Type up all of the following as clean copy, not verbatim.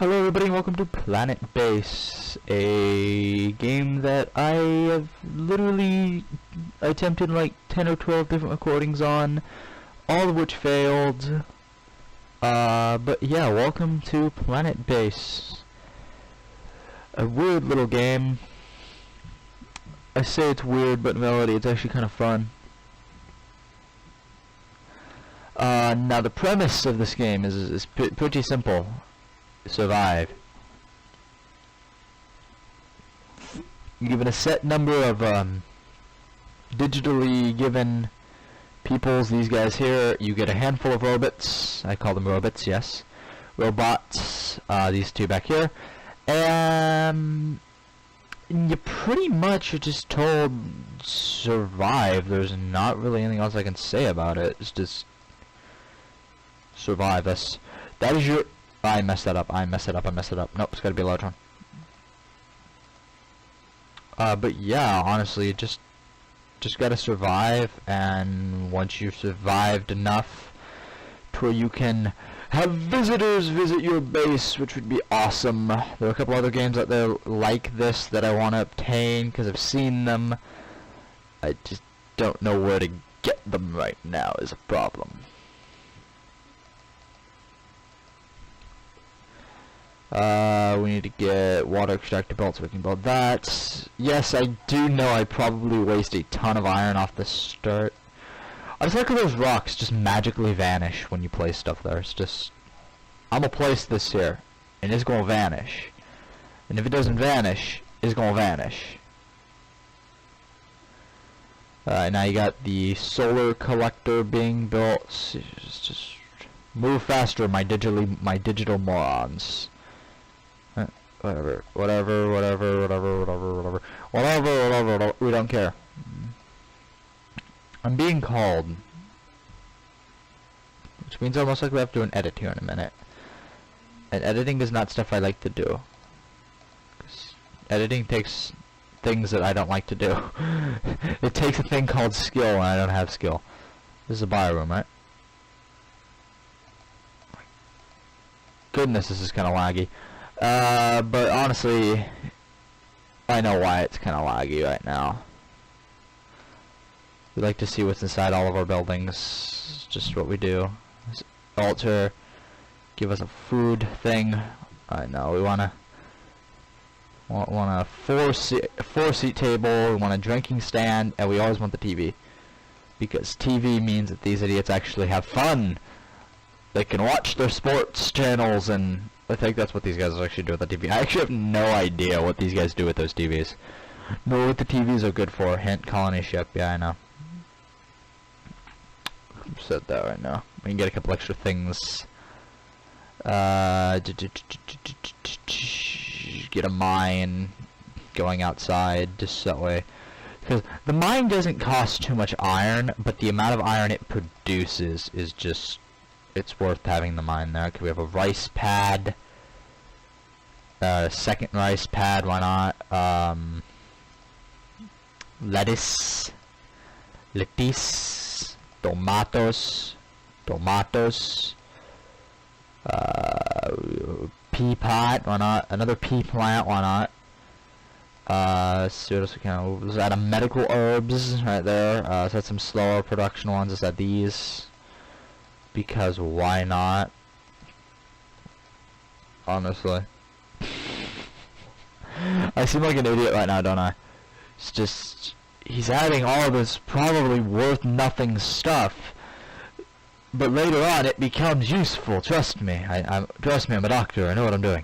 Hello everybody and welcome to Planet Base, a game that I have literally attempted like 10 or 12 different recordings on, all of which failed. But yeah, welcome to Planet Base. A weird little game. I say it's weird, but in reality it's actually kind of fun. Now the premise of this game is pretty simple. Survive. You're given a set number of digitally given peoples, these guys here. You get a handful of robots. I call them robots, yes. Robots, these two back here. And you pretty much are just told survive. There's not really anything else I can say about it. It's just survive. That is your... I messed that up. I messed it up. Nope, it's gotta be a large one. But yeah, honestly, just gotta survive, and once you've survived enough to where you can have visitors visit your base, which would be awesome. There are a couple other games out there like this that I want to obtain because I've seen them. I just don't know where to get them right now is a problem. We need to get water extractor belts so we can build that. Yes, I do know I probably waste a ton of iron off the start. I just like how those rocks just magically vanish when you place stuff there. It's just... I'm gonna place this here, and it's gonna vanish. And if it doesn't vanish, it's gonna vanish. Now you got the solar collector being built. Just move faster, my digital morons. Whatever, we don't care. I'm being called. Which means I'll most likely have to do an edit here in a minute. And editing is not stuff I like to do. 'Cause editing takes things that I don't like to do. It takes a thing called skill, and I don't have skill. This is a bio room, right? Goodness, this is kinda laggy. But honestly, I know why it's kind of laggy right now. We like to see what's inside all of our buildings. It's just what we do. Alter, give us a food thing. I know we want a four seat table. We want a drinking stand, and we always want the TV because TV means that these idiots actually have fun. They can watch their sports channels and. I think that's what these guys actually do with the TV. I actually have no idea what these guys do with those TVs. Know what the TVs are good for. Hint, colony ship. Yeah, I know. Said that right now. We can get a couple extra things. Get a mine going outside just that way. Because the mine doesn't cost too much iron, but the amount of iron it produces is just... It's worth having the mine there. Cause we have a rice pad. Second rice pad, why not? Lettuce. Tomatoes. Pea pot, why not? Another pea plant, why not? Let's see what else we can. Let's add a medical herbs right there. Let's add some slower production ones. Let's add these. Because why not? Honestly. I seem like an idiot right now, don't I? It's just... He's adding all this probably worth nothing stuff. But later on it becomes useful, trust me. Trust me, I'm a doctor, I know what I'm doing.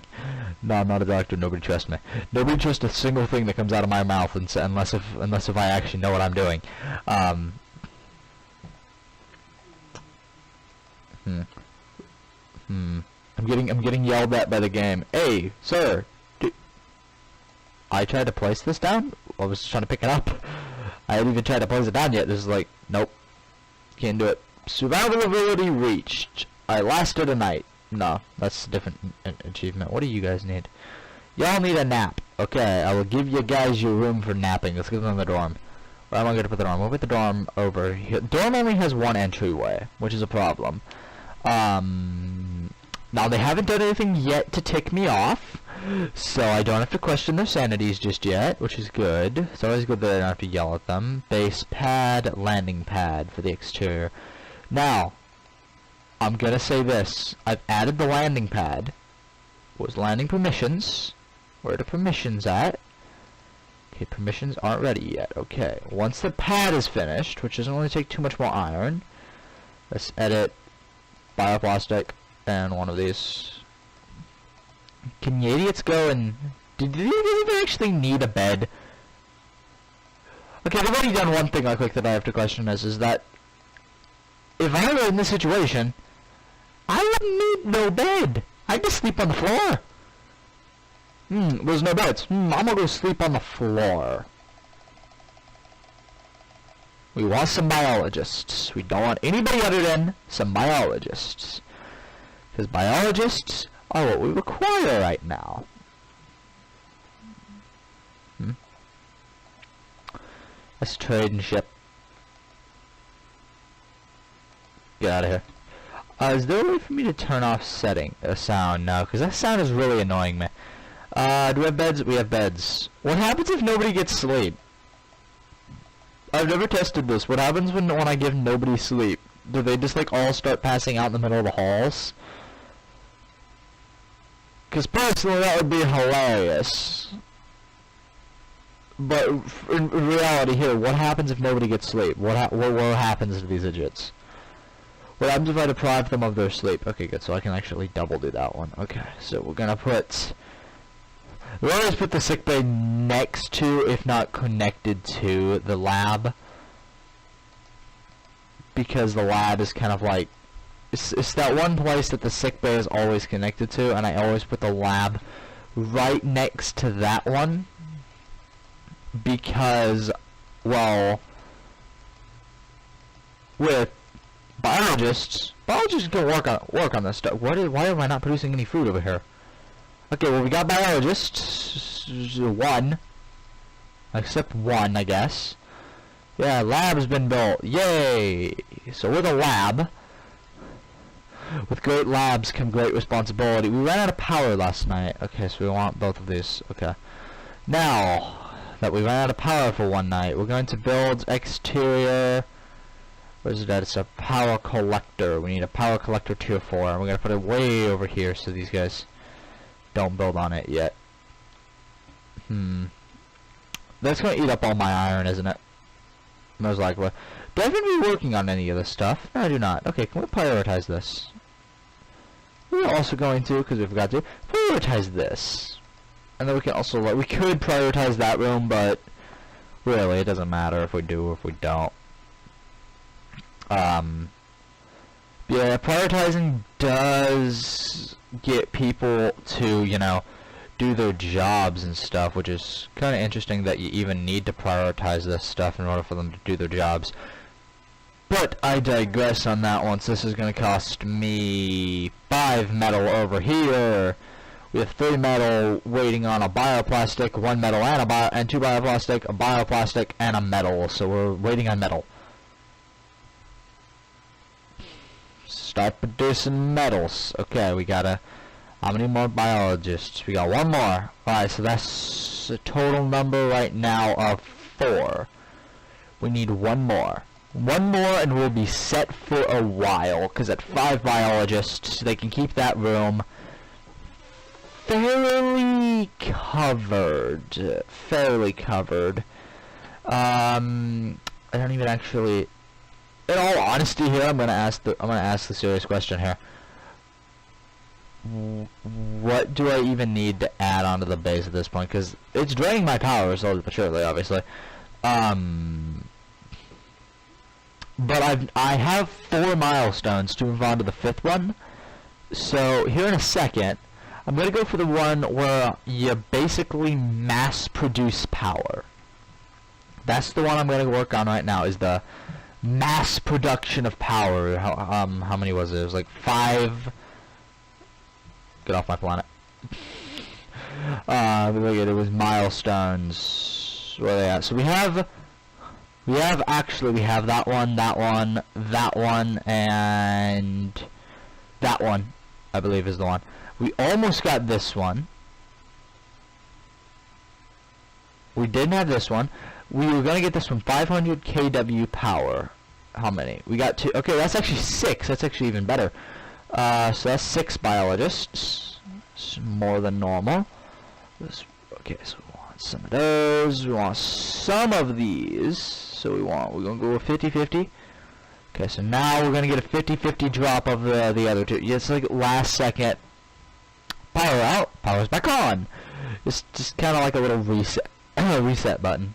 No, I'm not a doctor, nobody trusts me. Nobody trusts a single thing that comes out of my mouth unless if I actually know what I'm doing. I'm getting yelled at by the game. Hey, sir. I tried to place this down. I was trying to pick it up. I haven't even tried to place it down yet. This is like, nope. Can't do it. Survivability reached. I lasted a night. No, that's a different achievement. What do you guys need? Y'all need a nap. Okay, I will give you guys your room for napping. Let's give them the dorm. Where am I going to put the dorm? We'll put the dorm over here. Dorm only has one entryway, which is a problem. Now, they haven't done anything yet to tick me off, so I don't have to question their sanities just yet, which is good. It's always good that I don't have to yell at them. Base pad, landing pad for the exterior. Now, I'm gonna say this. I've added the landing pad. Where's landing permissions? Where are the permissions at? Okay, permissions aren't ready yet. Okay, once the pad is finished, which doesn't really take too much more iron, let's edit bioplastic and one of these. Can you idiots go and... Did they even actually need a bed? Okay, I've already done one thing real quick that I have to question is that if I were in this situation, I wouldn't need no bed. I'd just sleep on the floor. There's no beds. I'm gonna go sleep on the floor. We want some biologists. We don't want anybody other than some biologists. Because biologists are what we require right now. Let's trade and ship. Get out of here. Is there a way for me to turn off sound? No, because that sound is really annoying me. Do we have beds? We have beds. What happens if nobody gets sleep? I've never tested this. What happens when I give nobody sleep? Do they just like all start passing out in the middle of the halls? Because personally that would be hilarious. But in reality here, what happens if nobody gets sleep? What happens to these idiots? What happens if I deprive them of their sleep? Okay, good. So I can actually double do that one. Okay, so we're gonna put... We always put the sick bay next to, if not connected to, the lab. Because the lab is kind of like... It's that one place that the sick bay is always connected to, and I always put the lab right next to that one. Because, well... With biologists can work on this stuff. Why am I not producing any food over here? Okay, well we got biologists. One. Except one, I guess. Yeah, lab's been built. Yay! So with a lab. With great labs come great responsibility. We ran out of power last night. Okay, so we want both of these. Okay. Now that we ran out of power for one night, we're going to build exterior... Where's that? It's a power collector. We need a power collector tier 4. And we're going to put it way over here so these guys don't build on it yet. That's going to eat up all my iron, isn't it? Most likely. Do I even be working on any of this stuff? No, I do not. Okay, can we prioritize this? We're also going to, because we forgot to, prioritize this. And then we can also, we could prioritize that room, but really, it doesn't matter if we do or if we don't. Yeah, prioritizing does get people to, you know, do their jobs and stuff, which is kind of interesting that you even need to prioritize this stuff in order for them to do their jobs. But I digress on that one. So this is going to cost me 5 metal over here. We have 3 metal waiting on a bioplastic, 1 metal and 2 bioplastic, a bioplastic, and a metal. So we're waiting on metal. Start producing metals. Okay, we got how many more biologists? We got 1 more. Alright, so that's a total number right now of 4. We need 1 more. 1 more and we'll be set for a while, because at 5 biologists, they can keep that room fairly covered. Fairly covered. I don't even actually... In all honesty here, I'm gonna ask the serious question here. What do I even need to add onto the base at this point? Because it's draining my power slowly but surely, obviously. But I have 4 milestones to move on to the 5th one. So here in a second, I'm gonna go for the one where you basically mass produce power. That's the one I'm gonna work on right now. Is the mass production of power. How many was it? It was like 5. Get off my planet. Look at it was milestones. Where are they at? So we have that one, and that one. I believe is the one. We almost got this one. We didn't have this one. We were going to get this one, 500 kW power. How many? We got 2. Okay, that's actually 6. That's actually even better. So that's 6 biologists. It's more than normal. Okay, so we want some of those. We want some of these. So we're going to go with 50-50. Okay, so now we're going to get a 50-50 drop of the other two. Yeah, it's like last second. Power out. Power's back on. It's just kind of like a little reset button.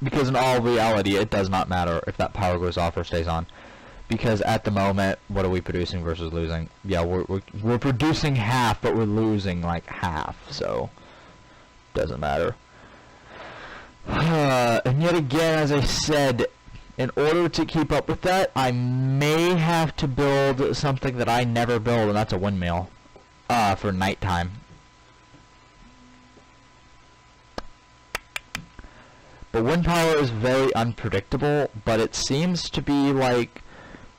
Because in all reality, it does not matter if that power goes off or stays on. Because at the moment, what are we producing versus losing? Yeah, we're producing half, but we're losing like half. So doesn't matter. And yet again, as I said, in order to keep up with that, I may have to build something that I never build, and that's a windmill for nighttime. But wind power is very unpredictable, but it seems to be like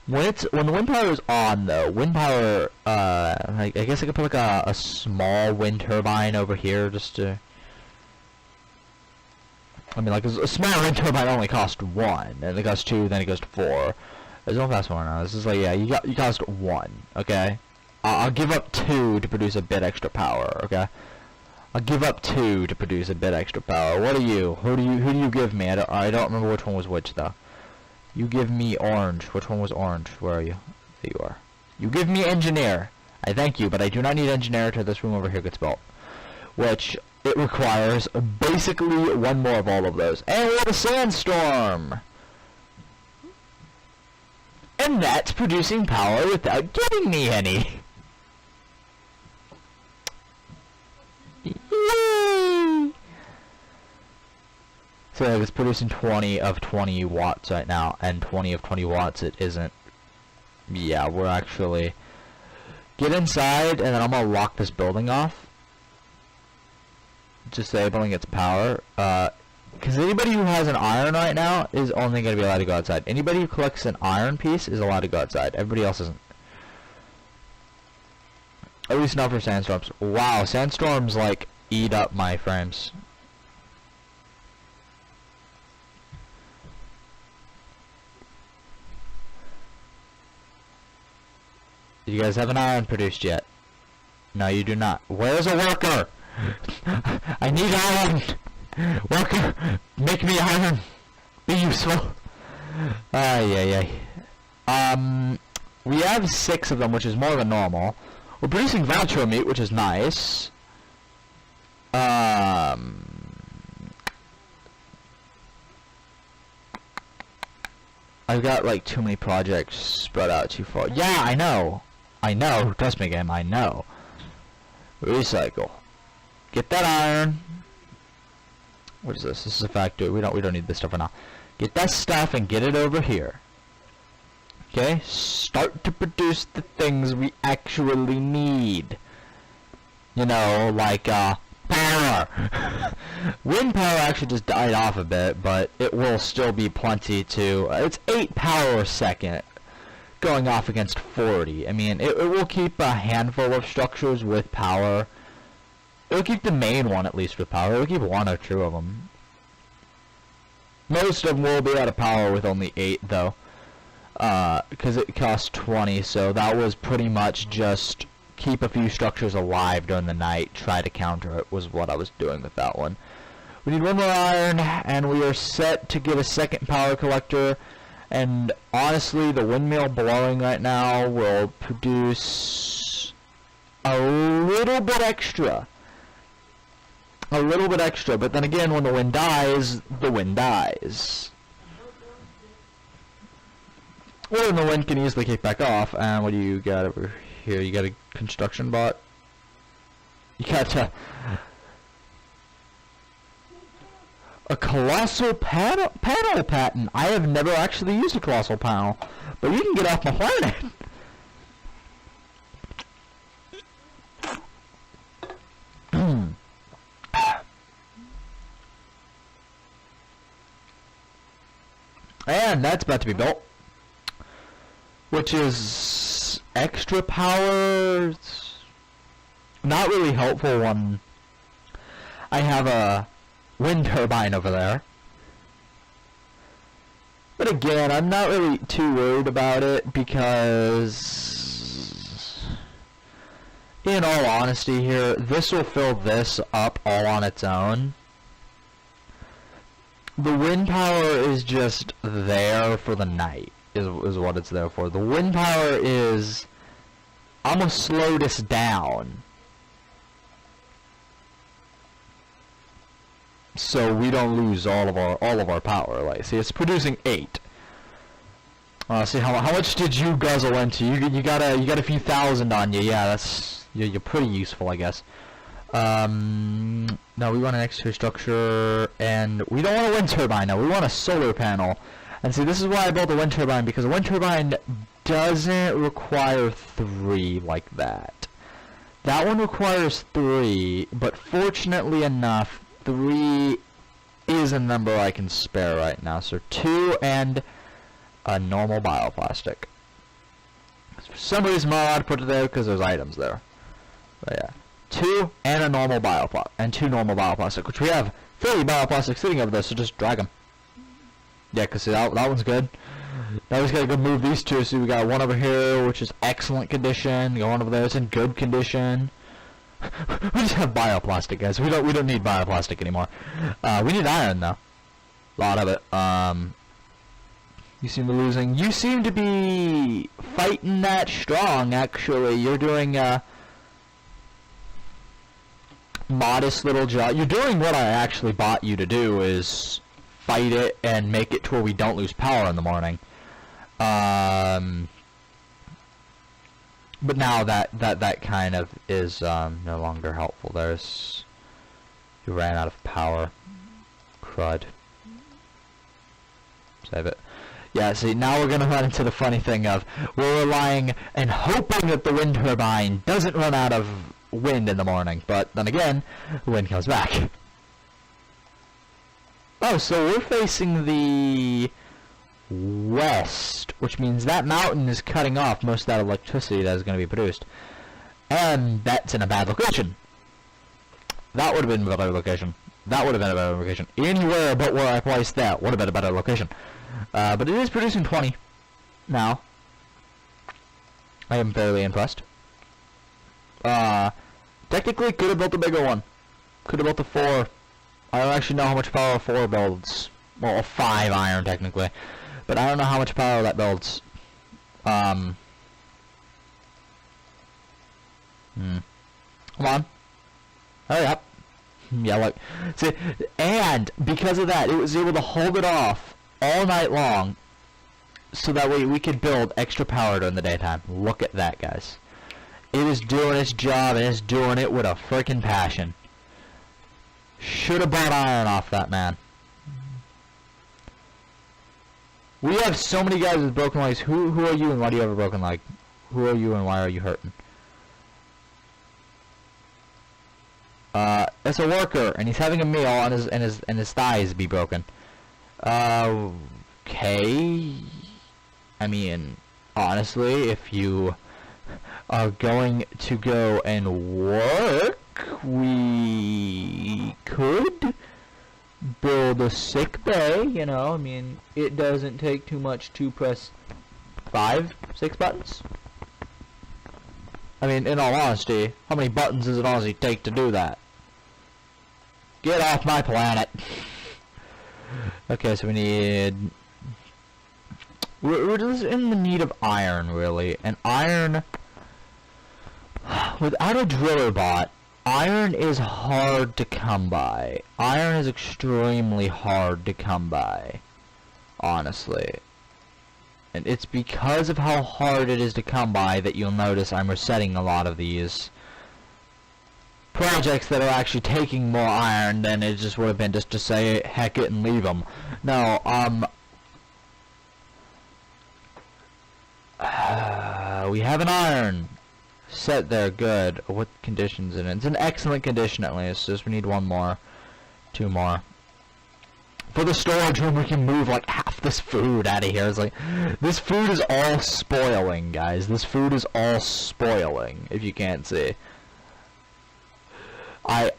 when the wind power is on though, wind power I guess I could put like a small wind turbine over here just to I mean like a small wind turbine only costs 1, and it costs 2, then it goes to 4. There's no fast one now. This is like yeah, you cost 1, okay? I'll give up 2 to produce a bit extra power, okay? I'll give up 2 to produce a bit extra power. What are you? Who do you give me? I don't remember which one was which though. You give me orange. Which one was orange? Where are you? There you are. You give me engineer. I thank you, but I do not need engineer until this room over here gets built. Which it requires basically 1 more of all of those. And we have a sandstorm. And that's producing power without giving me any. Yay! So like it's producing 20 of 20 watts right now, and 20 of 20 watts it isn't. Yeah, we're actually get inside, and then I'm gonna lock this building off, disabling its power. Because anybody who has an iron right now is only gonna be allowed to go outside. Anybody who collects an iron piece is allowed to go outside. Everybody else isn't. At least not for sandstorms. Wow, sandstorms like eat up my frames. Do you guys have an iron produced yet? No, you do not. Where's a worker? I need iron! Worker, make me iron! Be useful! Ay. We have 6 of them, which is more than normal. We're producing Valtro meat, which is nice. I've got like too many projects spread out too far. Yeah, I know. Trust me, game. I know. Recycle. Get that iron. What is this? This is a factory. We don't need this stuff for now. Get that stuff and get it over here. Okay, start to produce the things we actually need. You know, like, power! Wind power actually just died off a bit, but it will still be plenty to... it's 8 power a second, going off against 40. I mean, it will keep a handful of structures with power. It'll keep the main one, at least, with power. It'll keep 1 or 2 of them. Most of them will be out of power with only 8, though. Because it cost 20, so that was pretty much just keep a few structures alive during the night, try to counter it, was what I was doing with that one. We need 1 more iron, and we are set to get a second power collector, and honestly, the windmill blowing right now will produce a little bit extra. But then again, when the wind dies, the wind dies. Well, then the wind can easily kick back off, and what do you got over here? You got a construction bot? You got a colossal panel patent. I have never actually used a colossal panel, but you can get off my planet. And that's about to be built. Which is extra power, it's not really helpful when I have a wind turbine over there. But again, I'm not really too worried about it because, in all honesty here, this will fill this up all on its own. The wind power is just there for the night, is what it's there for. The wind power is almost slowed us down, so we don't lose all of our power. Like, see, it's producing 8. See how much did you guzzle into? You got a few thousand on you. Yeah, that's you're pretty useful, I guess. No, we want an exterior structure, and we don't want a wind turbine. No, we want a solar panel. And see, this is why I built a wind turbine, because a wind turbine doesn't require 3 like that. That one requires 3, but fortunately enough, 3 is a number I can spare right now. So 2 and a normal bioplastic. For some reason I'm not allowed to put it there because there's items there. But yeah. 2 and a normal bioplastic, and 2 normal bioplastic, which we have 30 bioplastic sitting over there, so just drag them. Yeah, because see, that one's good. Now we just gotta go move these 2. See, we got one over here, which is excellent condition. Got one over there, it's in good condition. We just have bioplastic, guys. We don't need bioplastic anymore. We need iron though. A lot of it. You seem to be losing. You seem to be fighting that strong. Actually, you're doing modest little job. You're doing what I actually bought you to do, is fight it and make it to where we don't lose power in the morning. But now that kind of is no longer helpful. You ran out of power. Crud. Save it. Yeah, see, now we're gonna run into the funny thing of we're relying and hoping that the wind turbine doesn't run out of wind in the morning, but then again, the wind comes back. Oh, so we're facing the west, which means that mountain is cutting off most of that electricity that is going to be produced. And that's in a bad location. That would have been a better location. That would have been a better location. Anywhere but where I placed that would have been a better location. But it is producing 20 now. I am fairly impressed. Technically, could have built a bigger one. Could have built a 4. I don't actually know how much power a 4 builds. Well, a 5 iron, technically. But I don't know how much power that builds. Come on. Hurry up. Yeah, like, see, and because of that, it was able to hold it off all night long, so that way we could build extra power during the daytime. Look at that, guys. It is doing its job, and it's doing it with a freaking passion. Should have bought iron off that man. We have so many guys with broken legs. Who are you and why do you have a broken leg? Who are you and why are you hurting? It's a worker, and he's having a meal, and his thighs be broken. Okay. I mean, honestly, if you are going to go and work, we could build a sick bay, you know. I mean, it doesn't take too much to press 5, 6 buttons. I mean, in all honesty, how many buttons does it honestly take to do that? Get off my planet! Okay, so we need... We're just in the need of iron, really. And iron... Without a driller bot, iron is hard to come by. Iron is extremely hard to come by. Honestly. And it's because of how hard it is to come by that you'll notice I'm resetting a lot of these projects that are actually taking more iron than it just would have been just to say heck it and leave them. No, we have an iron set there, good. What conditions in it? It's an excellent condition at least, just we need 1 more, 2 more. For the storage room, we can move like half this food out of here. It's like, this food is all spoiling, guys. This food is all spoiling, if you can't see. I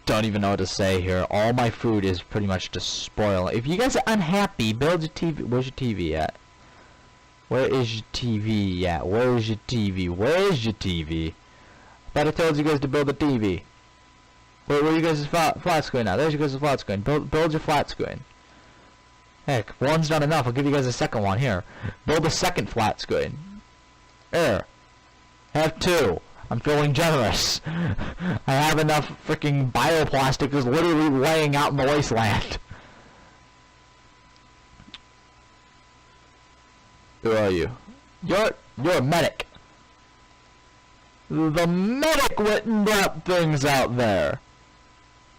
don't even know what to say here. All my food is pretty much just spoiling. If you guys are unhappy, build your TV. Where's your TV at? Where is your TV at? Where is your TV? Where is your TV? I thought I told you guys to build a TV. Where are you guys' flat screen now? There's your guys' flat screen. Build your flat screen. Heck, one's not enough. I'll give you guys a second one here. Build a second flat screen. There. Have two. I'm feeling generous. I have enough freaking bioplastic just literally laying out in the wasteland. Who are you? You're a medic. The medic went and brought things out there.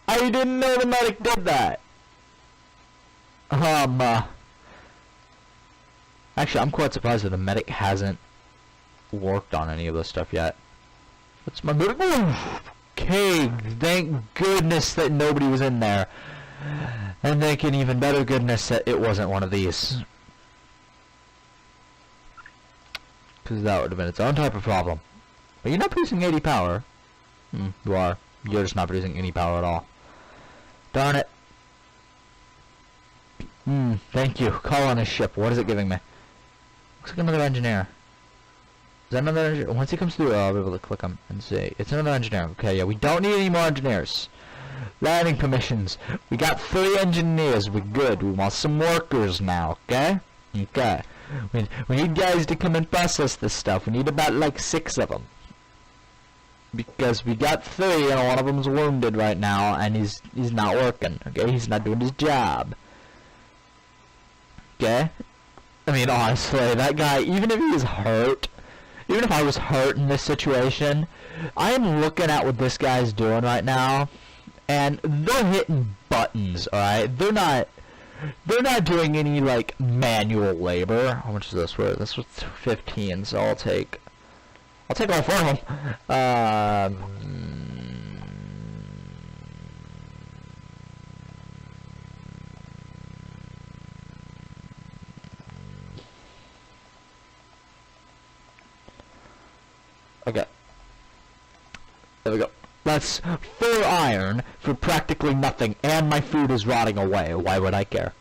I didn't know the medic did that. Actually, I'm quite surprised that the medic hasn't worked on any of this stuff yet. What's my medic? Okay, thank goodness that nobody was in there. And thank an even better goodness that it wasn't one of these. Because that would have been its own type of problem. But you're not producing 80 power. You are. You're just not producing any power at all. Darn it. Thank you. Call on a ship. What is it giving me? Looks like another engineer. Is that another engineer? Once he comes through, I'll be able to click him and see. It's another engineer. Okay, yeah, we don't need any more engineers. Landing permissions. We got 3 engineers. We're good. We want some workers now, okay? Okay. We need guys to come and process this stuff. We need about like 6 of them. Because we got 3 and one of them's wounded right now and he's not working, okay? He's not doing his job. Okay? I mean, honestly, that guy, even if he was hurt, even if I was hurt in this situation, I am looking at what this guy's doing right now, and they're hitting buttons, alright? They're not doing any, like, manual labor. How much is this worth? This was 15, so I'll take all 4 of them. Okay. There we go. That's 4 iron for practically nothing, and my food is rotting away. Why would I care?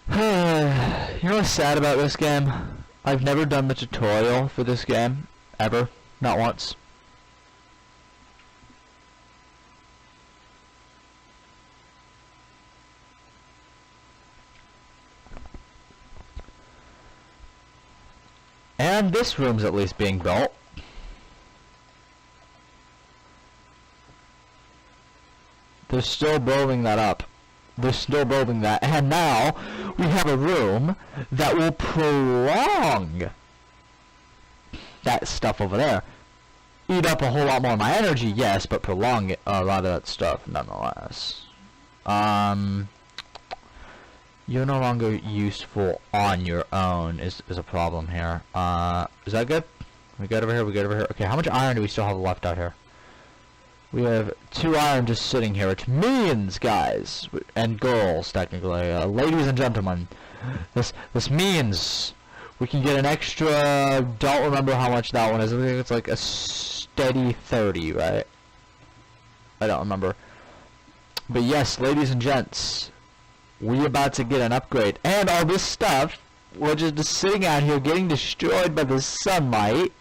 You know what's sad about this game? I've never done the tutorial for this game. Ever. Not once. And this room's at least being built. They're still building that up. They're still building that. And now we have a room that will prolong that stuff over there. Eat up a whole lot more of my energy, yes, but prolong it, a lot of that stuff nonetheless. You're no longer useful on your own is a problem here. Is that good? We good over here, we good over here. Okay, how much iron do we still have left out here? We have 2 iron just sitting here, which means, guys, and girls, technically, ladies and gentlemen, this means we can get an extra, don't remember how much that one is, I think it's like a steady 30, right? I don't remember. But yes, ladies and gents, we about to get an upgrade, and all this stuff, we're just sitting out here getting destroyed by the sunlight,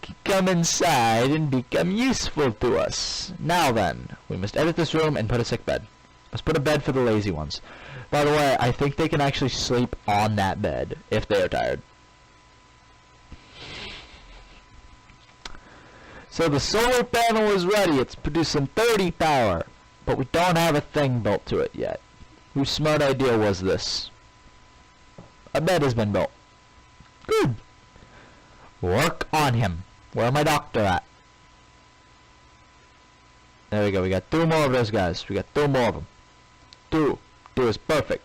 can come inside and become useful to us. Now then, we must edit this room and put a sick bed. Let's put a bed for the lazy ones. By the way, I think they can actually sleep on that bed if they are tired. So the solar panel is ready. It's producing 30 power, but we don't have a thing built to it yet. Whose smart idea was this? A bed has been built. Good. Work on him. Where my doctor at? There we go. We got 2 more of those guys. We got 2 more of them. 2 is perfect.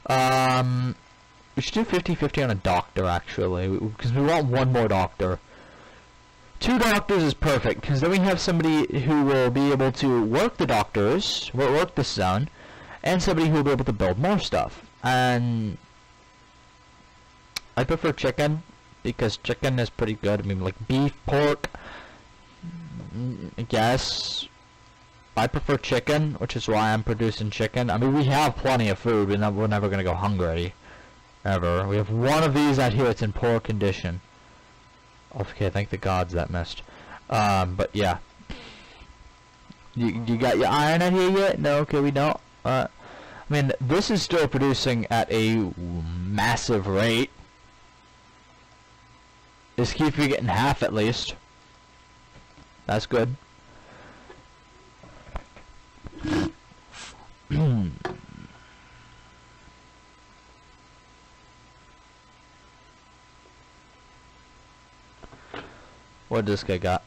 We should do 50-50 on a doctor, actually, because we want 1 more doctor. 2 doctors is perfect, because then we have somebody who will be able to work the doctors, work this zone, and somebody who will be able to build more stuff. And I prefer chicken, because chicken is pretty good. I mean, like beef, pork, I guess. I prefer chicken, which is why I'm producing chicken. I mean, we have plenty of food, we're never going to go hungry. Ever. We have one of these out here, it's in poor condition. Okay, thank the gods that missed. But yeah. You got your iron out here yet? No, okay, we don't. I mean, this is still producing at a massive rate. This keeps me getting half at least. That's good. What this guy got?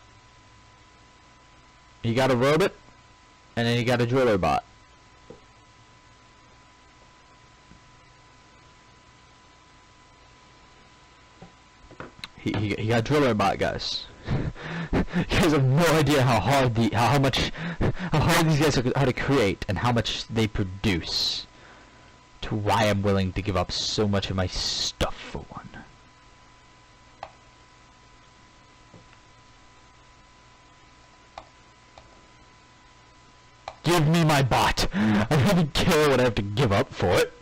He got a robot, and then he got a driller bot. He got a driller bot, guys. You guys have no idea how hard how hard these guys are to create and how much they produce. To why I'm willing to give up so much of my stuff for one. Give me my bot. I don't even care what I have to give up for it.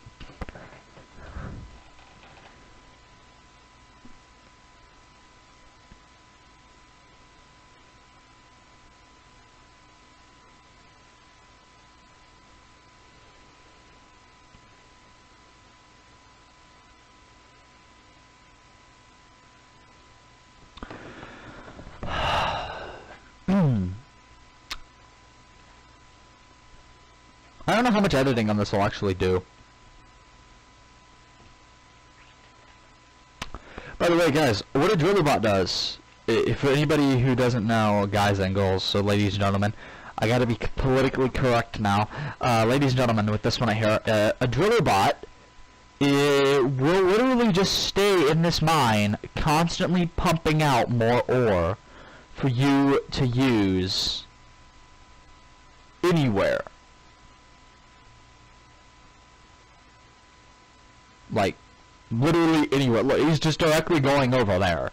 I don't know how much editing on this will actually do. By the way, guys, what a Drillerbot does, if anybody who doesn't know, guys and girls, so ladies and gentlemen, I gotta be politically correct now. Ladies and gentlemen, with this one right here, a Drillerbot will literally just stay in this mine, constantly pumping out more ore for you to use anywhere. Like, literally anywhere. Look, he's just directly going over there.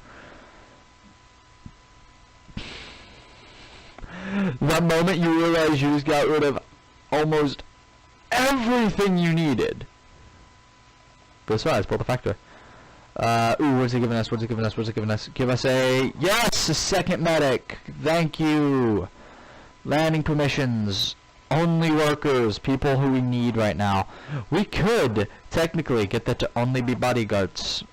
The moment you realize you just got rid of almost everything you needed. Besides, build a factory. Ooh, what's he giving us? What's he giving us? What's he giving us? Give us a... Yes! A second medic! Thank you! Landing permissions. Only workers. People who we need right now. We could technically get that to only be bodyguards.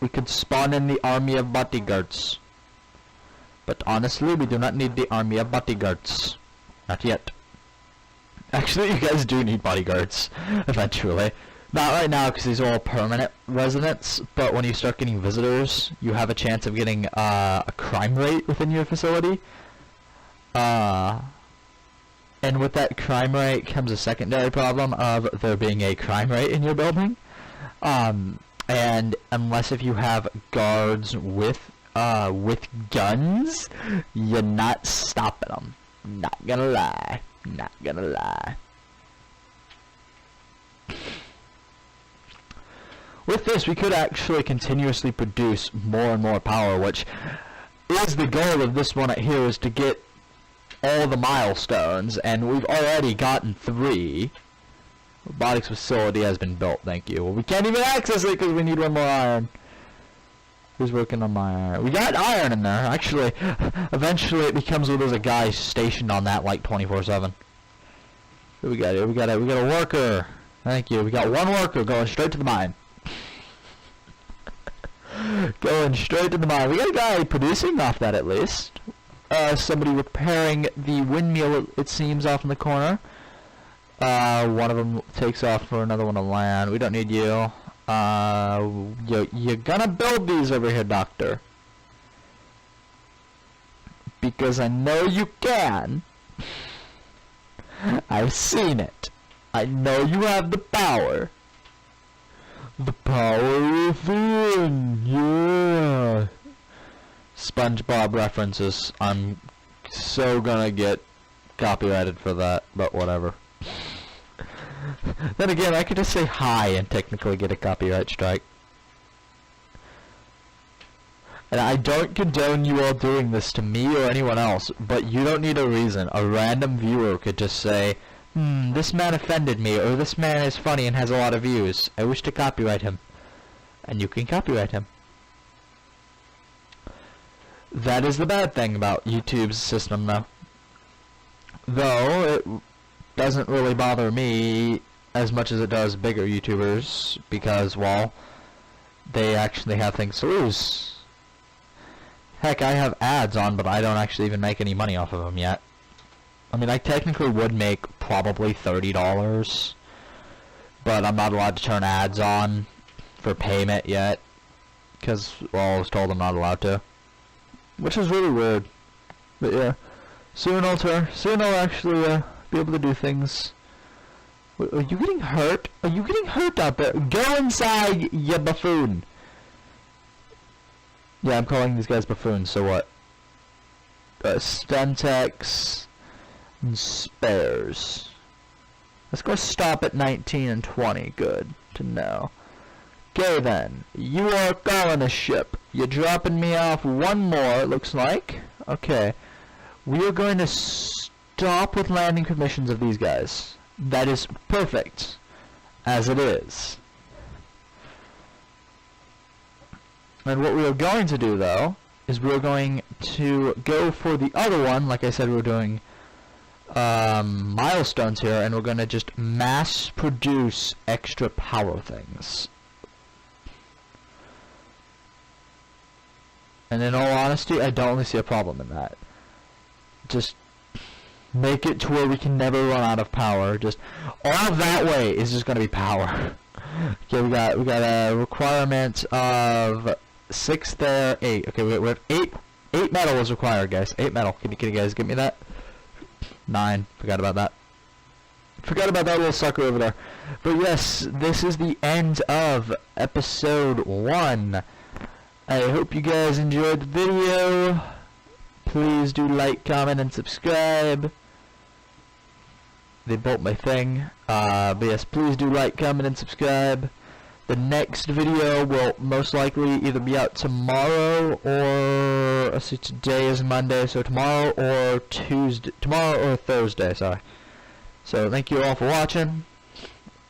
We could spawn in the army of bodyguards. But honestly, we do not need the army of bodyguards. Not yet. Actually, you guys do need bodyguards. Eventually. Not right now, because these are all permanent residents, but when you start getting visitors, you have a chance of getting a crime rate within your facility. And with that crime rate comes a secondary problem of there being a crime rate in your building. And unless if you have guards with guns, you're not stopping them. Not gonna lie. Not gonna lie. With this, we could actually continuously produce more and more power, which is the goal of this one right here, is to get all the milestones, and we've already gotten 3. Robotics facility has been built, thank you. Well, we can't even access it because we need 1 more iron. Who's working on my iron? We got iron in there, actually. Eventually it becomes where there's a guy stationed on that like 24/7. Who we got here? We got a worker. Thank you. We got 1 worker going straight to the mine. Going straight to the mine. We got a guy producing off that at least. Somebody repairing the windmill, it seems, off in the corner. One of them takes off for another one to land. We don't need you. You're gonna build these over here, Doctor. Because I know you can. I've seen it. I know you have the power. The power within, yeah. SpongeBob references. I'm so gonna get copyrighted for that, but whatever. Then again, I could just say hi and technically get a copyright strike. And I don't condone you all doing this to me or anyone else, but you don't need a reason. A random viewer could just say, this man offended me, or this man is funny and has a lot of views. I wish to copyright him. And you can copyright him. That is the bad thing about YouTube's system, though. Though, it doesn't really bother me as much as it does bigger YouTubers, because, well, they actually have things to lose. Heck, I have ads on, but I don't actually even make any money off of them yet. I mean, I technically would make probably $30, but I'm not allowed to turn ads on for payment yet, because, well, I was told I'm not allowed to. Which is really weird. But yeah, soon I'll actually be able to do things. Wait, are you getting hurt? Are you getting hurt out there? Go inside, you buffoon! Yeah, I'm calling these guys buffoons, so what? Stuntex and spares. Let's go stop at 19 and 20. Good to know. Okay then, you are calling a ship. You're dropping me off one more, it looks like. Okay. We are going to stop with landing permissions of these guys. That is perfect. As it is. And what we are going to do, though, is we are going to go for the other one. Like I said, we were doing milestones here, and we're going to just mass produce extra power things. And in all honesty, I don't really see a problem in that. Just make it to where we can never run out of power. Just all that way is just going to be power. Okay, we got a requirement of 6 there, 8. Okay, we have 8 metal is required, guys. 8 metal. Can you guys give me that? 9. Forgot about that. Forgot about that little sucker over there. But yes, this is the end of episode 1. I hope you guys enjoyed the video. Please do like, comment, and subscribe. They built my thing. But yes, please do like, comment, and subscribe. The next video will most likely either be out tomorrow or, let's see, today is Monday, so tomorrow or Thursday, sorry. So thank you all for watching.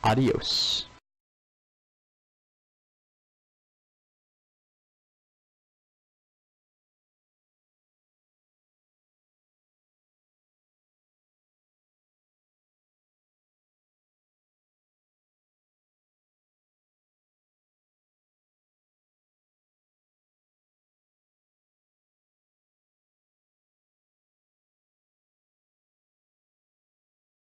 Adios.